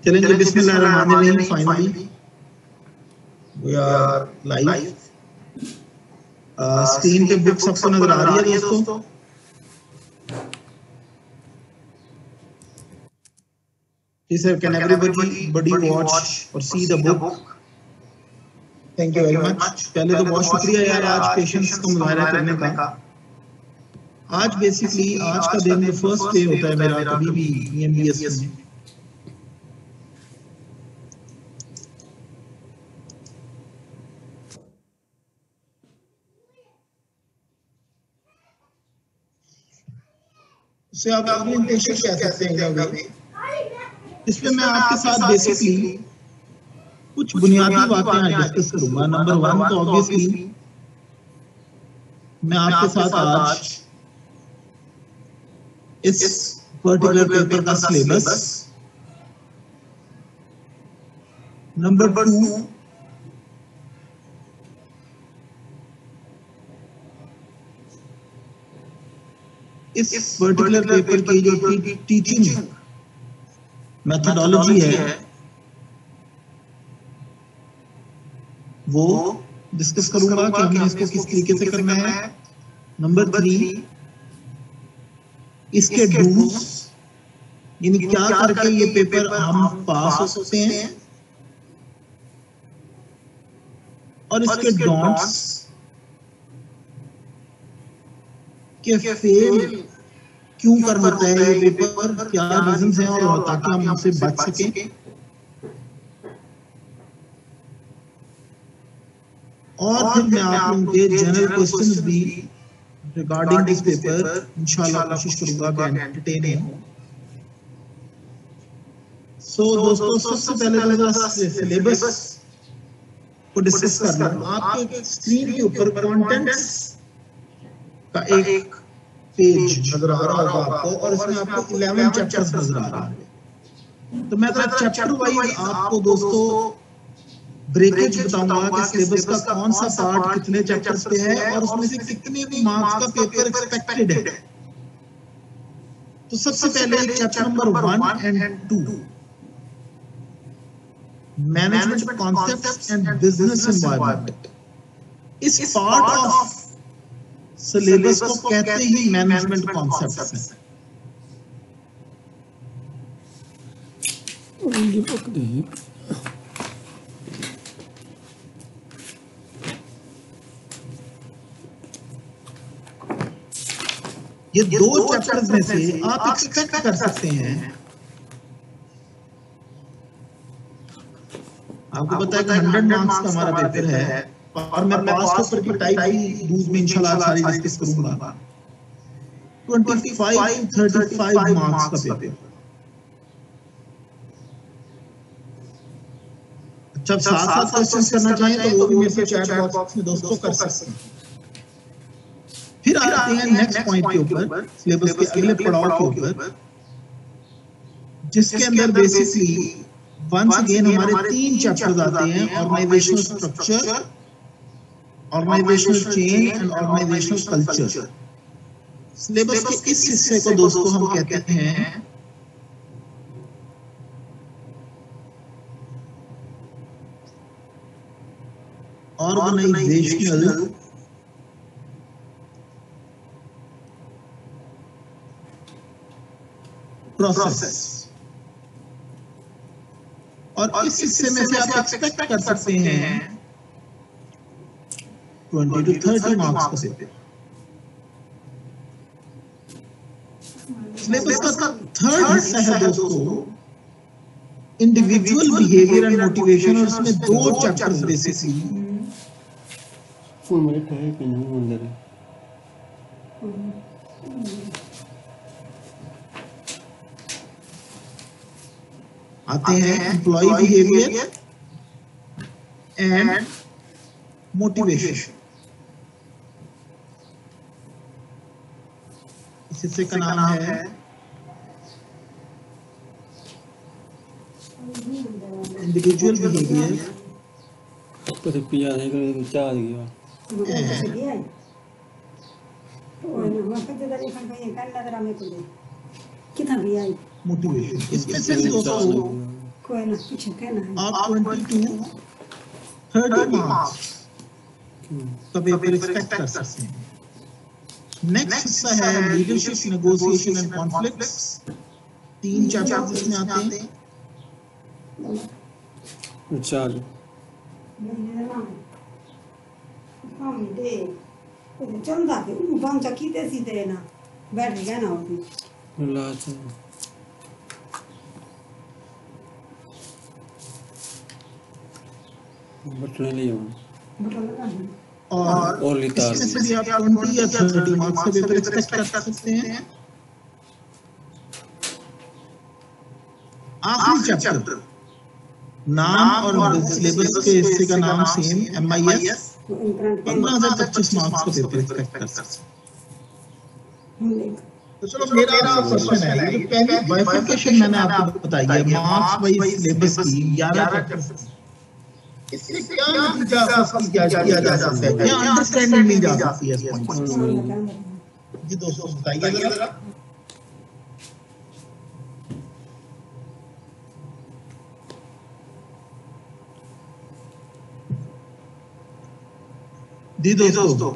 चलेंगे बिस्मिल्लाहिर्रहमानिर्रहीम। Finally we are live. Screen पे बुक सबको नजर आ रही है दोस्तों? जी सर, कैन एवरीबॉडी वॉच और see the book? Thank you very much. पहले तो बहुत शुक्रिया यार आज पेशेंस का मुजाहरा करने का। आज बेसिकली आज का दिन फर्स्ट डे होता है मेरा कभी भी EMBS में। उसे आप ओरिएंटेशन कह सकते हैं। इसमें मैं आपके साथ बेसिकली कुछ बुनियादी बातें डिस्कस करूंगा। नंबर 1 तो ऑब्वियसली मैं आपके साथ आज इस पर्टिकुलर पेपर का सिलेबस, नंबर 2 इस पर्टिकुलर पेपर की जो टीचिंग मेथोडोलॉजी है वो डिस्कस करूंगा कि हमने इसको किस तरीके से करना है। नंबर 3 इसके डूज, यानी क्या करके ये पेपर हम पास हो सकते हैं, और इसके डोंट्स के फेल क्यों कर होता है ये पेपर, क्या रीजंस हैं, और ताकि हम उससे बच सकें। और फिर मैं आप लोगों के जनरल क्वेश्चंस भी रिगार्डिंग दिस पेपर इंशाल्लाह कोशिश करूंगा कि एंटरटेन हो। सो दोस्तों, सबसे पहले तो सिलेबस को डिस्कस कर लूं। आपके स्क्रीन के ऊपर कंटेंट्स का एक पेज नजर आ रहा होगा आपको, और इसमें आपको 11 चैप्टर्स नजर आ रहे हैं। तो मैं चैप्टर वाइज आपको दोस्तों ब्रेकेज बताऊंगा कि सिलेबस का कौन सा पार्ट कितने चैप्टर्स पे है और उसमें से कितने मार्क्स का पेपर एक्सपेक्टेड है। तो सबसे पहले chapter number 1 and 2, management concepts and business environment. इस पार्ट ऑफ सिलेबस को कहते ही मैनेजमेंट कॉन्सेप्ट्स हैं। ये दो चैप्टर्स में से आप एक्सपेक्ट कर सकते हैं, आपको पता है कि 100 मार्क्स का हमारा पेपर है, और मैं पास पेपर की टाइप भी यूज में इंशाल्लाह सारी डिस्कस करूंगा। 25 to 35 मार्क्स का पेपर। जब साथ-साथ क्वेश्चंस करना चाहें तो वो भी मेरे से चैट बॉक्स में दोस्तों कर सकते हैं। फिर आते हैं नेक्स्ट पॉइंट के ऊपर, सिलेबस के अगले पड़ाव के ऊपर, जिसके अंदर बेसिकली वंस अगेन हमारे 3 चैप्टर्स आते हैं: organisational structure, organisational chain and organisational culture. Syllabus के इस हिस्से को दोस्तों हम कहते हैं ऑर्गेनाइजेशनल प्रोसेस। और इस हिस्से में से आप एक्सपेक्ट कर सकते हैं 20 to 30 मार्क्स का पेपर। सिलेबस का थर्ड हिस्सा है दोस्तों इंडिविजुअल बिहेवियर एंड मोटिवेशन, और इसमें 2 चैप्टर्स बेसिकली आते हैं: एम्प्लॉय बिहेवियर एंड मोटिवेशन। इस हिस्से का नाम है इंडिविजुअल बिहेवियर मोटिवेशन। इसमें से दोस्तों कोई ना कुछ कहना है आप 22-30 मार्क्स का पेपर एक्सपेक्ट कर सकते हैं। नेक्स्ट हिस्सा है leadership, negotiation and conflicts. 3 chapters इसमें आते हैं। चल हम दे तो चंदा के उ बाम चकी ते सीधे ना बैठ गया ना होती ला चल बटन ले आओ बटन लगा है और इसमें से भी आप 20 या 30 मार्क्स का पेपर एक्सपेक्ट कर सकते हैं। आखिरी चैप्टर, नाम और सिलेबस के हिस्से का नाम सेम, MIS, 15,025 मार्क्स का पेपर एक्सपेक्ट कर सकते हैं। तो चलो मेरा क्वेश्चन है, ये जो पहली बाइफरकेशन मैंने आपको बताई है मार्क्स वाइज सिलेबस की 11 चैप्टर, इससे क्या नतीजा किया जा सकता है, क्या अंडरस्टैंडिंग ली जा सकती है इस पॉइंट से? जी दोस्तों बताइए जरा। जी दोस्तों,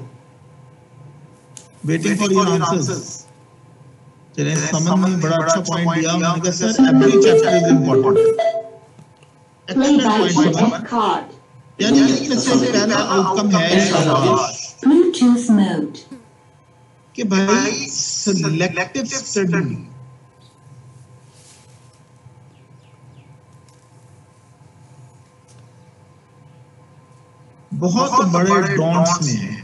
वेटिंग फॉर योर आंसर्स। चलिए समझ में बड़ा अच्छा पॉइंट दिया उन्होंने कहा sir every chapter is important. Excellent point, यानी इसमें से पहला आउटकम है शाबाश ब्लूटूथ मोड कि भाई सिलेक्टिव स्टडी बहुत बड़े डॉन्ट्स में है।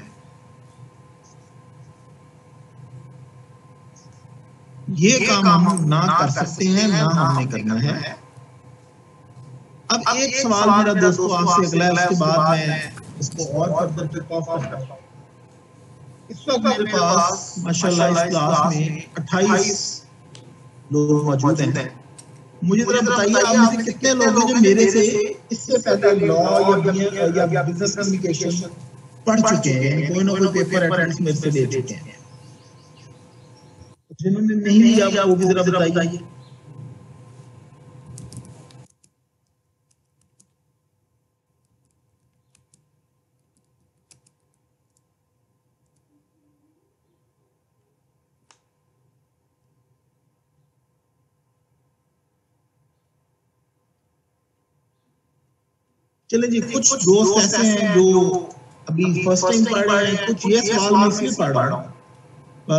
ये काम हम ना कर सकते हैं, ना हमने करना है। अब एक सवाल मेरा दोस्तों आपसे अगला है, उसके बाद मैं इसको और फर्दर किक ऑफ करता हूं। इस वक्त मेरे पास माशाल्लाह इस क्लास में 28 लोग मौजूद हैं। मुझे जरा बताइए आप में से कितने लोग हैं जो मेरे से इससे पहले लॉ या बिजनेस कम्युनिकेशन पढ़ चुके हैं, कोई ना कोई पेपर एटलीस्ट मेरे से ले चुके हैं। जिन्होंने नहीं लिया वो भी जरा बताइए। चले जी, कुछ दोस्त ऐसे हैं जो अभी फर्स्ट टाइम पढ़ रहे हैं। कुछ ये सवाल मैं इसलिए पढ़ रहा हूँ,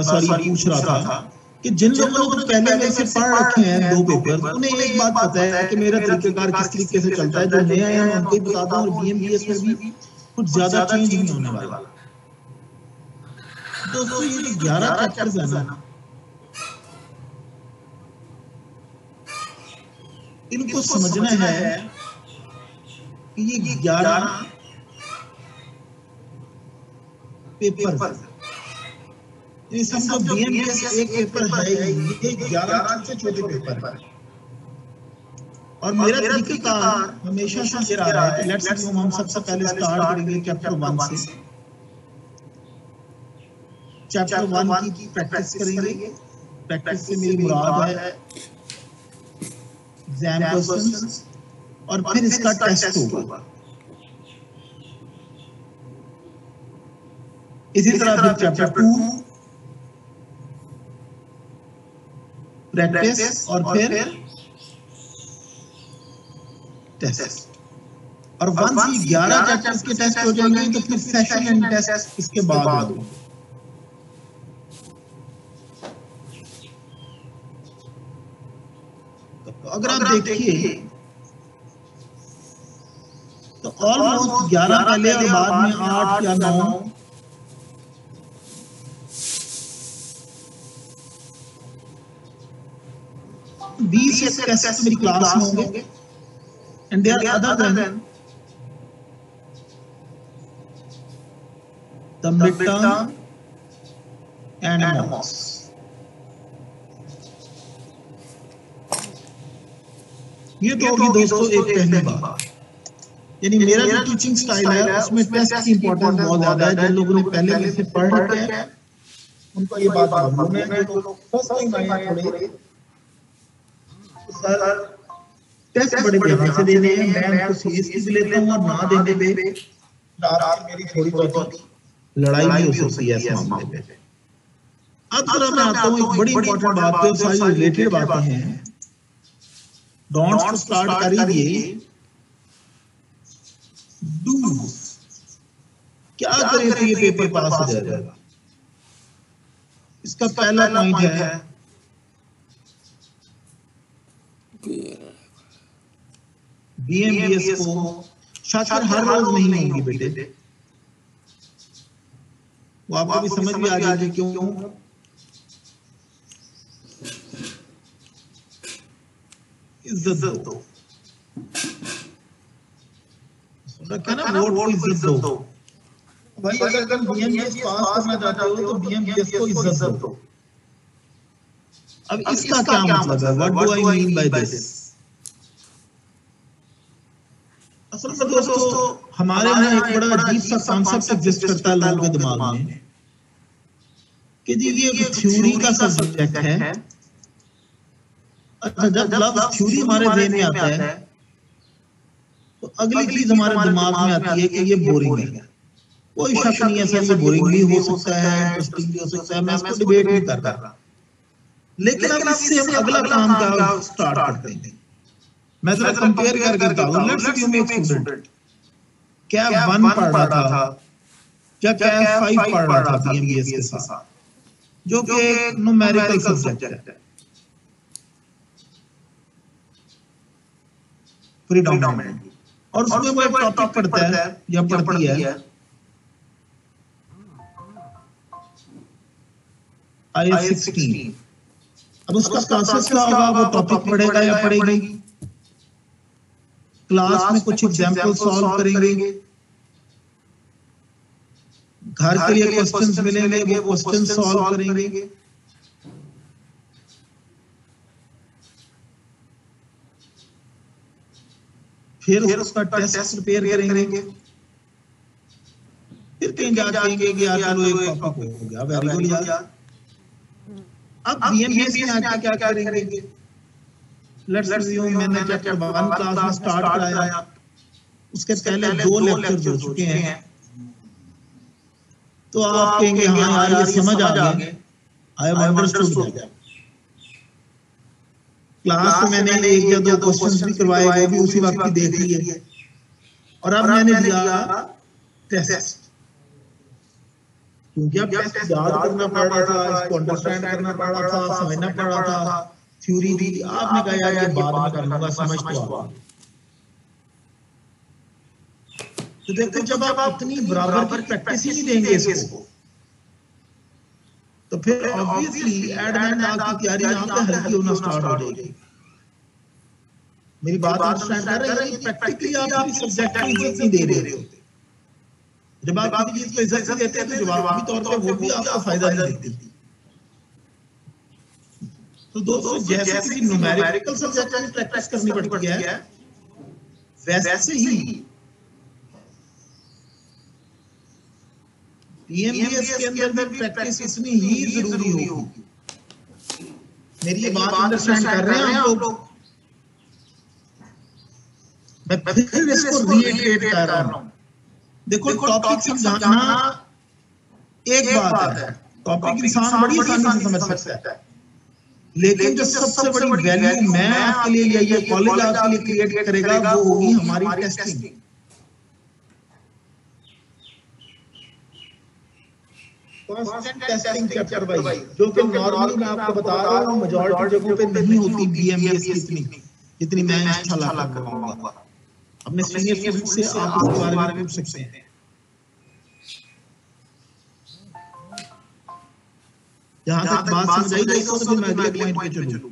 सॉरी पूछ रहा था कि जिन लोगों ने पहले में से पढ़ रखे हैं 2 पेपर, उन्हें एक बात पता है कि मेरा तरीकेकार किस तरीके से चलता है। जो नए आए हैं उनको ही बताता हूँ, और BMBS में भी कुछ ज्यादा चेंज नहीं होने वाला। दोस्तों ये जो 11 चैप्टर्स है ना, इनको समझना है कि ये 11 पेपर, ये समझो BMBS एक पेपर है, ये 11 छोटे पेपर है। और मेरा तरीकेकार हमेशा से ये रहा है कि लेट्स अज्यूम हम सबसे पहले स्टार्ट करेंगे चैप्टर 1 से। चैप्टर 1 की प्रैक्टिस करेंगे। प्रैक्टिस से मेरी मुराद है एग्जाम क्वेश्चंस, और फिर इसका टेस्ट होगा। इसी तरह फिर चैप्टर 2 प्रैक्टिस, और फिर टेस्ट। और वंस ये 11 चैप्टर्स के टेस्ट हो जाएंगे तो फिर सेशन एंड टेस्ट इसके बाद होंगे। तो अगर आप देखिए तो ऑलमोस्ट 11 पहले और बाद में 8 या 9 20 टेस्ट मेरी क्लास में होंगे। And they are other than the mid term and mocks. ये तो होगी दोस्तों एक पहली बात, यानी मेरा जो टीचिंग स्टाइल है उसमें टेस्ट की इंपॉर्टेंस बहुत ज्यादा है। जिन लोगों ने पहले में से पढ़ रखे हैं उनको ये बात मालूम है। जो लोग फर्स्ट टाइम आए हैं थोड़े सर टेस्ट बड़े ध्यान से देने हैं। मैं उनको सीरियसली भी लेता हूँ और ना देने पे रात की मेरी थोड़ी बहुत लड़ाई भी हो सकती है इस मामले पे। अब जरा मैं आता हूँ एक बड़ी इंपॉर्टेंट बात पे, और सारी रिलेटेड बातें हैं। डोंट्स को स्टार्ट कर ही दिए, डूज क्या करें तो ये पेपर पास हो जाएगा। इसका पहला पॉइंट है बीएमबीएस को शायद हर रोज नहीं होंगी बेटे, वो आपको भी समझ में आ जाएगी क्यों। इज्जत दो, कहना वोट को इज्जत दो। भाई अगर तुम बीएमबीएस पास करना चाहते हो तो बीएमबीएस को इज्जत दो। अब इसका क्या मतलब है? What do I mean by this? असल में दोस्तों हमारे यहाँ एक बड़ा अजीब सा कॉन्सेप्ट एग्जिस्ट करता है लोगों के दिमाग में कि जी ये थ्योरी का सब्जेक्ट है। अच्छा, जब लफ्ज थ्योरी हमारे ज़हन में आता है तो अगली चीज हमारे दिमाग में आती है कि ये बोरिंग है। कोई शक नहीं है सर, ये बोरिंग भी हो सकता है, इंटरेस्टिंग भी हो सकता है, मैं इसको डिबेट नहीं कर रहा। लेकिन अब इससे हम अगला काम का स्टार्ट करते हैं। मैं जरा कंपेयर करके बता दूं। लेट्स से मैं एक स्टूडेंट क्या 1 पढ़ रहा था या क्या 5 पढ़ रहा था बीएमबीएस के साथ, जो कि न्यूमेरिकल सब्जेक्ट है, प्रीडोमिनेंटली, और उसमें वो एक टॉपिक पढ़ता है या पढ़ती है आईएस 16। अब उसका प्रोसेस क्या होगा? वो टॉपिक पढ़ेगा या पढ़ेगी, क्लास में कुछ एग्जाम्पल सॉल्व करेंगे, घर के लिए क्वेश्चंस मिलेंगे, वो क्वेश्चन सॉल्व करेंगे, फिर उसका टेस्ट प्रिपेयर करेंगे, फिर कहीं जाके कहेंगे कि यार चलो एक टॉपिक हो गया, वेरी गुड यार। अब बीएमबीएस में आके क्या करेंगे? लेट्स अज्यूम मैंने चैप्टर 1 क्लास में स्टार्ट कराया, उसके पहले 2 लेक्चर हो चुके हैं, तो आप कहेंगे हाँ यार ये समझ आ गए, I have understood that. Class में मैंने 1 या 2 क्वेश्चंस भी करवाए, वो भी उसी वक्त ही देख लिए, और अब मैंने दिया टेस्ट। क्योंकि अब टेस्ट याद करना पड़ रहा था, इसको अंडरस्टैंड करना पड़ रहा था, समझना पड़ रहा था, थ्योरी थी। आपने कहा यार ये बाद में कर लूंगा, समझ तो आ गई। तो देखो जब आप इतनी बराबर की प्रैक्टिस ही नहीं देंगे इसको, तो फिर ऑब्वियसली एट द एंड आपकी तैयारी यहाँ पे हल्की होना स्टार्ट हो जाएगी। मेरी बात अंडरस्टैंड कर रहे हैं? प्रैक्टिकली आप किसी सब्जेक्ट को इज्जत नहीं दे रहे होते। जब आप किसी चीज को इज्जत देते हैं तो जवाबी तौर पे वो भी आपको फायदा नहीं देती। तो दोस्तों जैसे किसी न्यूमेरिकल सब्जेक्ट में प्रैक्टिस करनी पड़ती है, वैसे ही बीएमबीएस के अंदर भी प्रैक्टिस इतनी ही जरूरी होगी। मेरी ये बात अंडरस्टैंड कर रहे हैं आप लोग? मैं फिर इसको रीइटरेट कर रहा हूं। देखो टॉपिक समझाना एक बात है, टॉपिक इंसान बड़ी आसानी से समझ सकता है, लेकिन जो सबसे बड़ी वैल्यू मैं आपके लिए या ये कॉलेज आपके लिए क्रिएट करेगा वो होगी हमारी testing. Constant testing chapter wise, जो कि नॉर्मली मैं आपको बता रहा हूं मेजॉरिटी जगहों पे नहीं होती बीएमबीएस की इतनी जितनी मैं इंशाल्लाह करवाऊंगा। अपने सीनियर स्टूडेंट से आप इसके बारे में पूछ सकते हैं। जहां तक बात समझ आई दोस्तों, तो मैं अगले पॉइंट पे चलूं।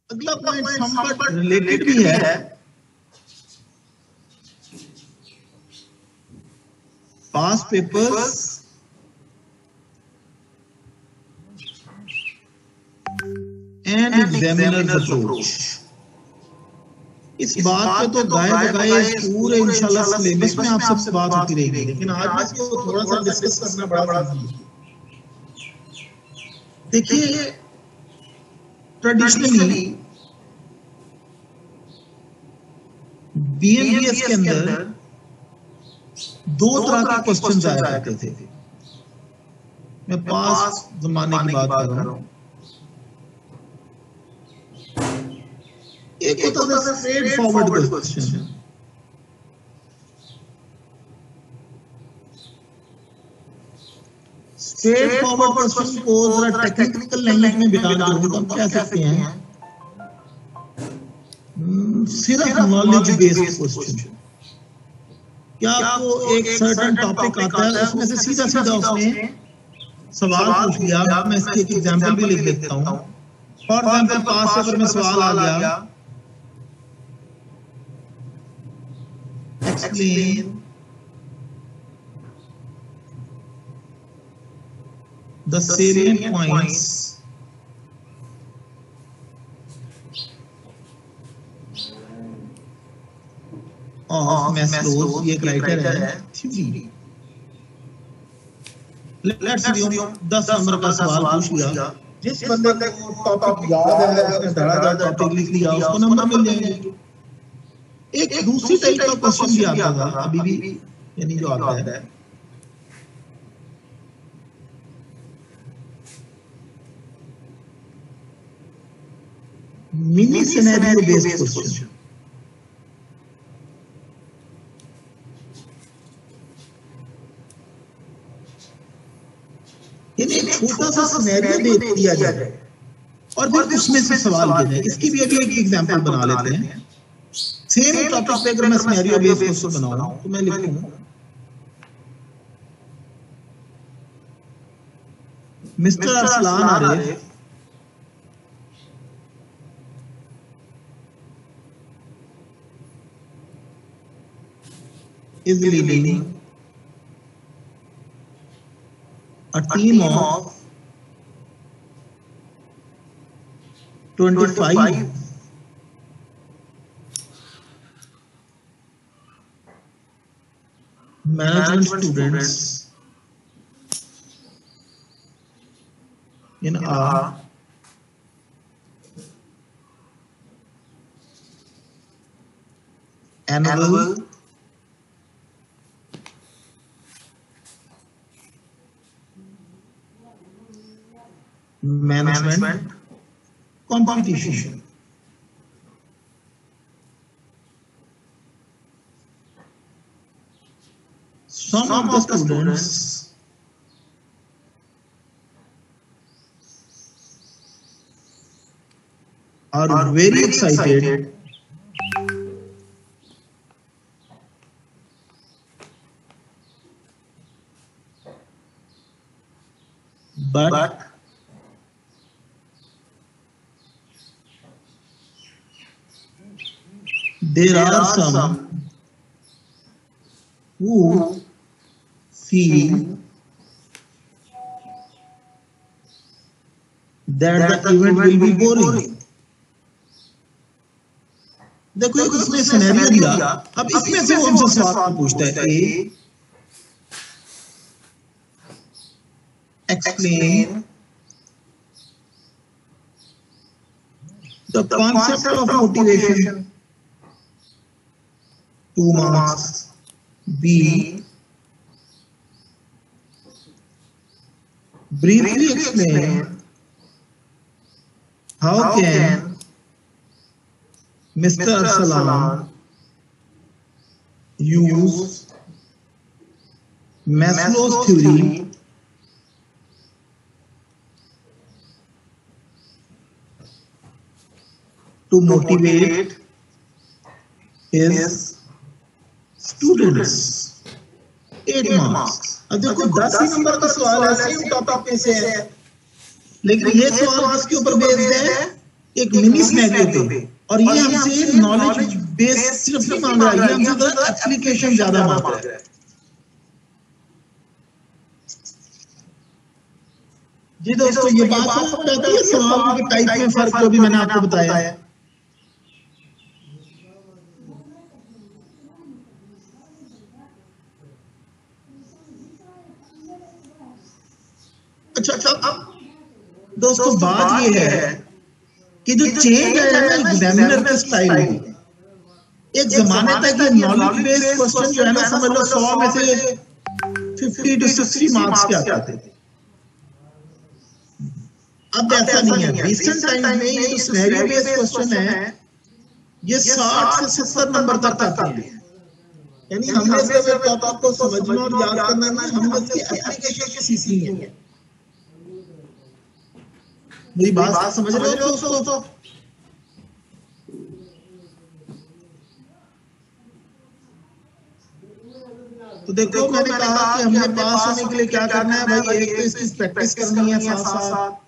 अगला पॉइंट समवट रिलेटेड भी है, पास पेपर्स and examiner's approach। इस बात पे तो गाए बगाए इस पूरे इंशाल्लाह सिलेबस में आप सबसे बात होती रहेगी, लेकिन आज इसको थोड़ा सा डिस्कस करना बड़ा जरूरी है। देखिए ट्रेडिशनली बीएमबीएस के अंदर दो तरह के क्वेश्चन आया करते थे। मैं पास जमाने की बात कर रहा हूं। एक होता था straight forward question, straight forward question को जरा टेक्निकल लैंग्वेज में बयान करूं तो हम कह सकते हैं सिर्फ नॉलेज बेस्ड क्वेश्चन। क्या आपको एक सर्टेन टॉपिक आता है, उसमें से सीधा सीधा उसने सवाल पूछ लिया, मैं इसकी एक एग्जांपल भी लिख देता हूं। फॉर एग्जांपल पास पेपर में सवाल आ गया, explain the salient points of Maslow's, ये क्राइटेरिया है थ्योरी। लेट्स assume 10 नंबर का सवाल पूछ लिया, जिस बंदे को टॉपिक याद है उसने धड़ाधड़ टॉपिक लिख लिया, उसको नंबर मिल जाएंगे। एक दूसरी टाइप का क्वेश्चन भी आता था अभी भी, यानी जो आता है मिनी सिनेरियो बेस्ड क्वेश्चन। यानी एक छोटा सा सिनेरियो दे दिया जाए और फिर उसमें से सवाल किया जाए। इसकी भी अभी एक एग्जांपल बना लेते हैं। सेम टॉपिक पे अगर मैं सिनेरियो बेस्ड क्वेश्चन बनाऊं तो मैं लिखूं mister Arsalan Arif is leading a team of 25 management students in a annual management competition. Some of the students are very excited but there are some who feel that the event will be boring. देखो एक उसने scenario दिया, अब इसमें से वो हमसे सवाल पूछता है। ए explain the concept of motivation, 2 marks. B briefly explain how can Mr. Arsalan use Maslow's theory to motivate his students. 8 marks. अब देखो 10 ही नंबर का सवाल है, सेम टॉपिक पे से है, लेकिन ये सवाल किसके ऊपर बेस्ड है? एक मिनी सिनेरियो पे। और ये हमसे नॉलेज बेस सिर्फ नहीं मांग रहा है, ये हमसे तो एप्लीकेशन ज्यादा मांग रहा है। जी दोस्तों, ये बात समझ आती है सवाल के टाइप में फर्क जो भी मैंने आपको बताया है। अच्छा अब दोस्तों बात ये है कि जो चेंज आया ना एग्जामिनर के स्टाइल में, एक जमाने तक ये नॉलेज बेस्ड क्वेश्चन जो है ना समझ लो 100 में से 50 to 60 मार्क्स के आते थे। अब ऐसा नहीं है, रिसेंट टाइम में ये जो सिनेरियो बेस्ड क्वेश्चन है ये 60 से 70 नंबर तक आते हैं। यानी हमने सिर्फ टॉपिक को समझना और याद करना नहीं, हमने इसकी एप्लीकेशन सीखनी है। मेरी बात समझ रहे हो दोस्तों? तो देखो मैंने कहा कि हमने पास होने के लिए क्या करना है भाई, एक तो इसकी प्रैक्टिस करनी है, साथ साथ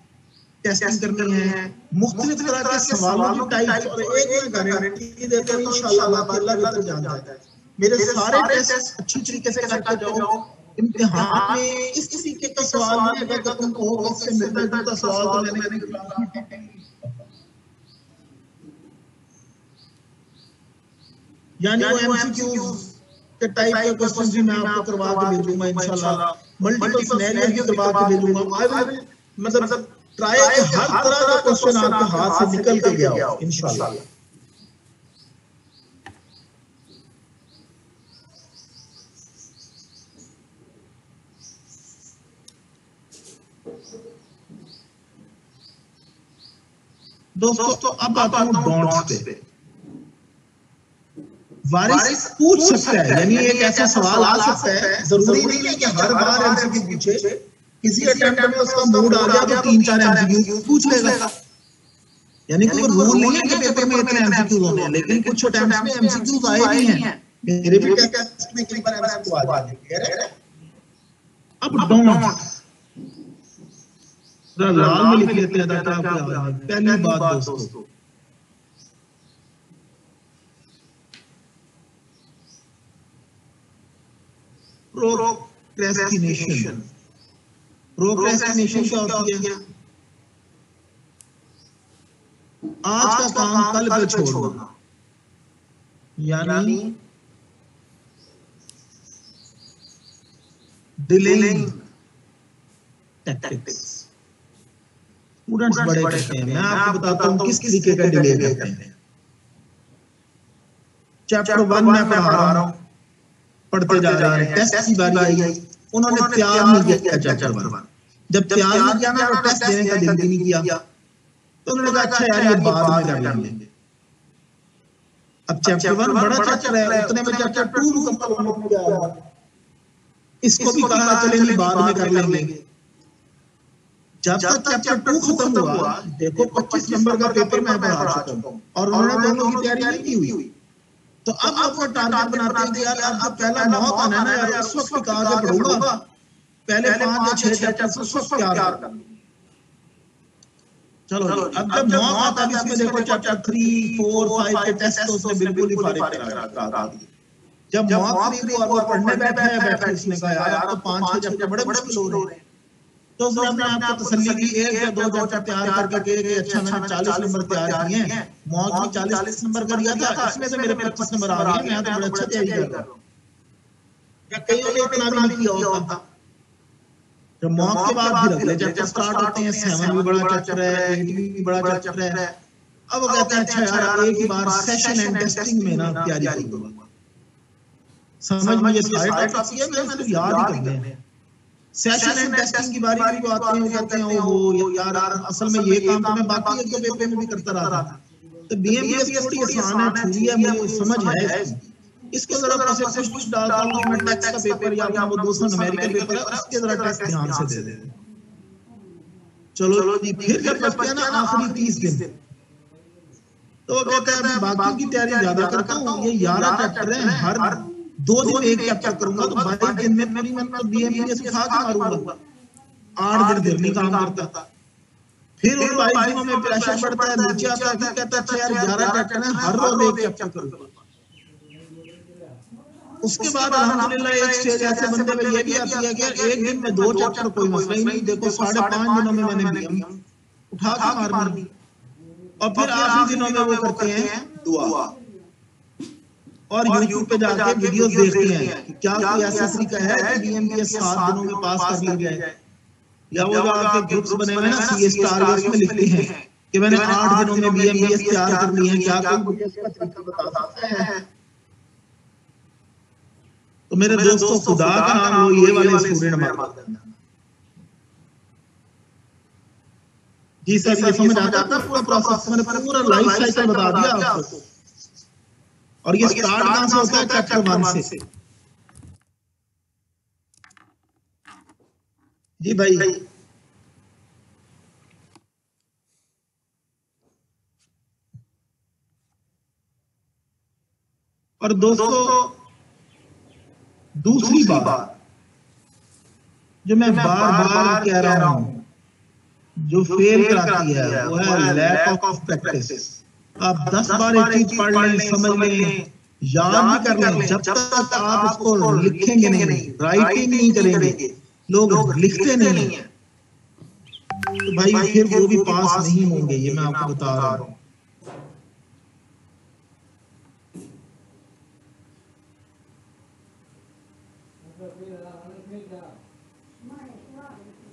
टेस्टिंग करनी है, मुख्तलिफ तरह के सवालों की टाइप। और एक मैं गारंटी देता हूं इंशाल्लाह अल्लाह बेहतर जानता है, मेरे सारे टेस्ट अच्छी तरीके से करके जाओ। इम्तिहान में इस तरीके का सवाल नहीं है कि तुम कहोगे इससे मिलता जुलता सवाल तो मैंने क्लास में, यानी वो एमसीक्यूज के टाइप के क्वेश्चंस भी मैं आपको करवा के भेजूंगा इंशाल्लाह, मल्टीपल सिनेरियो भी करवा के भेजूंगा। आई विल मतलब ट्राई कि हर तरह का क्वेश्चन आपके हाथ से निकल के गया हो इंशाल्लाह। दोस्तों अब आता हूं डोंट्स पे। वारिस पूछ सकता है, यानी एक ऐसा सवाल आ सकता है, जरूरी नहीं है कि हर बार एमसीक्यू पूछे, किसी अटेम्प्ट में उसका मूड आ गया तो 3-4 एमसीक्यू पूछ लेगा। यानी कोई रूल नहीं है कि पेपर में इतने एमसीक्यूज होने हैं, लेकिन कुछ अटेम्प्ट्स में एमसीक्यूज आए भी हैं। मेरे भी टेस्ट में कई बार एमसीक्यू आ जाते हैं। अब डोंट लाल में लिख लेते हैं ताकि आपको याद आए। पहली बात दोस्तों, प्रोक्रेस्टिनेशन। प्रोक्रेस्टिनेशन क्या होती है? आज का काम कल पे छोड़ना, यानी डिलेइंग टैक्टिक्स। स्टूडेंट्स बड़े करते हैं, मैं आपको बताता हूं किस तरीके का डिले करते हैं। चैप्टर 1 में पढ़ा रहा हूं, पढ़ते जा रहे हैं, टेस्ट की बारी आई, उन्होंने तैयार नहीं किया चैप्टर 1। जब तैयार नहीं किया ना, टेस्ट देने का दिल नहीं किया, तो उन्होंने कहा अच्छा यार ये बाद में कर लेंगे। अब चैप्टर 1 बड़ा चैप्टर है, उतने में चैप्टर 2 मुकम्मल होने को आ रहा है, इसको भी कहा चले नहीं बाद में कर लेंगे। जब तक चैप्टर 2 खत्म हुआ, देखो 25 नंबर का पेपर मैं पढ़ा चुका हूं और उन्होंने दोनों की तैयारी नहीं की हुई। तो अब आपको टारगेट बनाते हैं कि यार अब जब पहला मौका आना है ना यार, उस वक्त कहा के पढ़ूंगा, पहले 5 या 6 चैप्टर उस वक्त तैयार कर। चलो अब जब मौका आता है, इसमें देखो चैप्टर 3, 4, 5 के टेस्ट तो उसने बिल्कुल ही फारिग करा दिए। जब मौका 3 को और पढ़ने बैठे उसने कहा यार अब तो 5-6 चैप्टर बड़े मुश्किल हो रहे हैं। तो उसने अपने आप को तसल्ली की, 1 या 2 चैप्टर तैयार करके कि अच्छा मैंने 40 नंबर तैयार किए हैं, मौक में 40 नंबर का दिया था, इसमें से मेरे 25 नंबर आ गए, मैं तो बड़ा अच्छा तैयारी कर रहा हूं। या कईयों ने इतना भी नहीं किया होता। जब मौक के बाद भी अगले चैप्टर स्टार्ट होते हैं, 7 भी बड़ा चैप्टर है, 8 भी बड़ा चैप्टर है। अब वो कहते हैं अच्छा यार एक ही बार सेशन एंड टेस्टिंग में ना तैयारी करूंगा। समझ में ये सारे टॉपिक्स है, मैं सिर्फ याद ही करने हैं। सेशन एंड टेस्टिंग की बारी भी आते हैं, वो कहते हैं ओहो यार असल में ये काम तो मैं बाकी एक पेपर में भी करता रहा था। तो बीएमपीएस थोड़ी आसान है, थोड़ी है, मुझे समझ है इसको जरा प्रोसेस कुछ डालता हूं मैं, टैक्स का पेपर या अपना वो दूसरा न्यूमेरिकल पेपर है उसके जरा टेस्ट ध्यान से दे दे। चलो जी, फिर जब बचते हैं ना आखिरी 30 दिन, तो वो कहता है मैं बाकी की तैयारी ज्यादा करता हूं, ये 11 चैप्टर हैं, हर 2 दिन एक चैप्टर करूंगा, तो 22 दिन में पूरी मैं बीएमपीएस उठा के मारूंगा। 8 दिन नहीं काम करता, फिर उन 22 दिनों में प्रेशर बढ़ता है, नीचे आता है, कहता है अच्छा यार 11 चैप्टर हैं, हर रोज एक चैप्टर करूंगा। उसके बाद अल्हम्दुलिल्लाह एक स्टेज ऐसे बंदे में ये भी आती है कि एक दिन में 2 चैप्टर कोई मसला ही नहीं। देखो 5.5 दिनों में मैंने बीएम उठा के मारनी, और फिर आखिरी दिनों में वो करते हैं दुआ और यूट्यूब पे जाके वीडियोस देखते हैं कि क्या कोई ऐसा तरीका है कि बीएमपीएस 7 दिनों में पास कर लिया जाए। या वो जो आपके ग्रुप्स बने हुए हैं ना सीए स्टार, उसमें लिखते हैं कि मैंने 8 दिनों में बीएमबीएस तैयार करनी है, क्या कोई मुझे इसका तरीका बता सकता है? तो मेरे दोस्तों, खुदा का नाम लो, ये वाले स्टूडेंट हमारे जी सर, ये समझ आता है पूरा प्रोसेस, मैंने पूरा लाइफ साइकिल बता दिया आपको। और ये स्टार्ट कहां से होता है? चैप्टर 1 से। जी भाई, और दोस्तों दूसरी बात जो मैं बार बार कह रहा हूं, जो फेल कराती है वो है लैक ऑफ प्रैक्टिस। आप 10 बार एक चीज पढ़ लें, समझ लें, याद भी कर लें, जब तक आप इसको लिखेंगे नहीं, राइटिंग नहीं करेंगे, लोग लिखते नहीं है, तो भाई फिर वो भी पास नहीं होंगे, ये मैं आपको बता रहा हूं।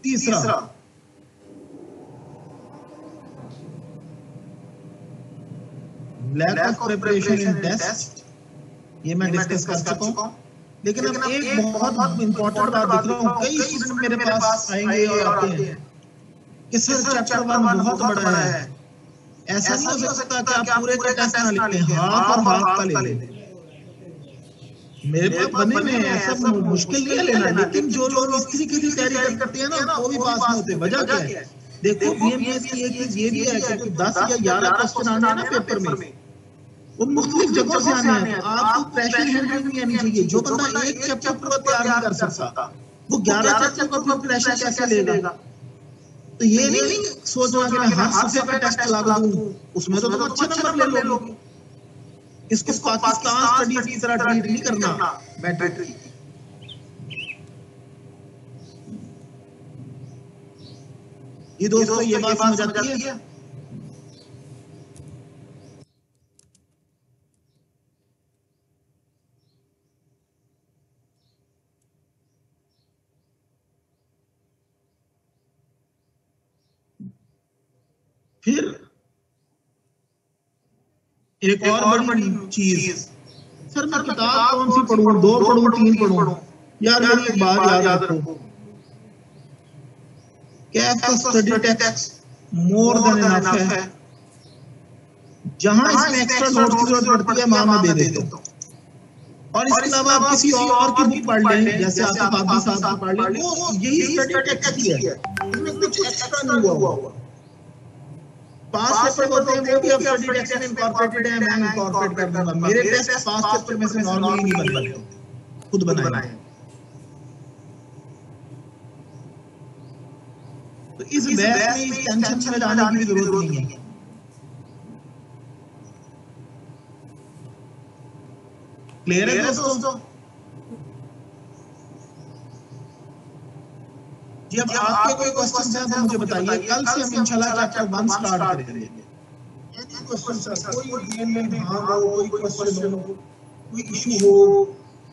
तीसरा, lack of preparation in test, ये मैं डिस्कस कर चुका हूं। लेकिन अब एक बहुत इंपॉर्टेंट बात देख रहा हूं, कई स्टूडेंट मेरे पास आएंगे और आते हैं कि सर चैप्टर 1 बहुत बड़ा है, ऐसा नहीं हो सकता कि आप पूरे का टेस्ट ना लें, हाफ और हाफ का ले लें। मेरे पास बने हुए हैं, ऐसा मुश्किल नहीं है लेना, लेकिन जो लोग इस तरीके की तैयारी करते हैं ना, वो भी पास नहीं होते। वजह क्या है? देखो बीएमबीएस की एक चीज ये भी है कि 10 या 11 क्वेश्चन आने हैं ना पेपर में, वो मुख्तलिफ जगहों से आने हैं, तो आपको प्रेशर हैंडलिंग नहीं आनी चाहिए। जो बंदा एक चैप्टर पूरा तैयार नहीं कर सकता, वो 11 चैप्टर का फिर प्रेशर कैसे लेगा? तो ये नहीं सोचना कि मैं हर सफे पे टेस्ट लगा दूं, उसमें तो तुम अच्छे नंबर ले लोगे। इसको पाकिस्तान स्टडीज की तरह ट्रीट नहीं करना मैट्रिक। ये दोस्तों ये बात समझ आती है? फिर एक और बड़ी चीज, सर मैं किताब कौन सी पढ़ूं, 2 पढ़ूं, 3 पढ़ूं? यार मेरी एक बात याद रखो, कैफ का study text more than enough है। जहां इसमें एक्स्ट्रा नोट्स की जरूरत पड़ती है मैं दे देता हूं, और इसके अलावा आप किसी और की बुक पढ़ लें, जैसे आसिफ आदमी साहब की पढ़ लें, वो यही स्टडी टेक्स्ट ही है, इसमें कुछ एक्स्ट्रा नहीं हुआ। पास पेपर होते हैं वो भी अब स्टडी टेक्स्ट में इंकॉर्पोरेटेड है, मैं इंकॉर्पोरेट कर दूंगा। मेरे टेस्ट पास पेपर में से नॉर्मली नहीं बनते, खुद बनाए। तो इस बहस में, इस टेंशन में जाने की जरूरत नहीं है। क्लियर है दोस्तों? जब आपके कोई क्वेश्चन है तो मुझे बताइए, कल से हम इंशाल्लाह चैप्टर 1 स्टार्ट करेंगे। एनी क्वेश्चन सर, कोई गेम में हाँ हो, कोई क्वेश्चन हो, कोई इशू हो,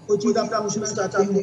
कोई चीज आप पूछना चाहते हो,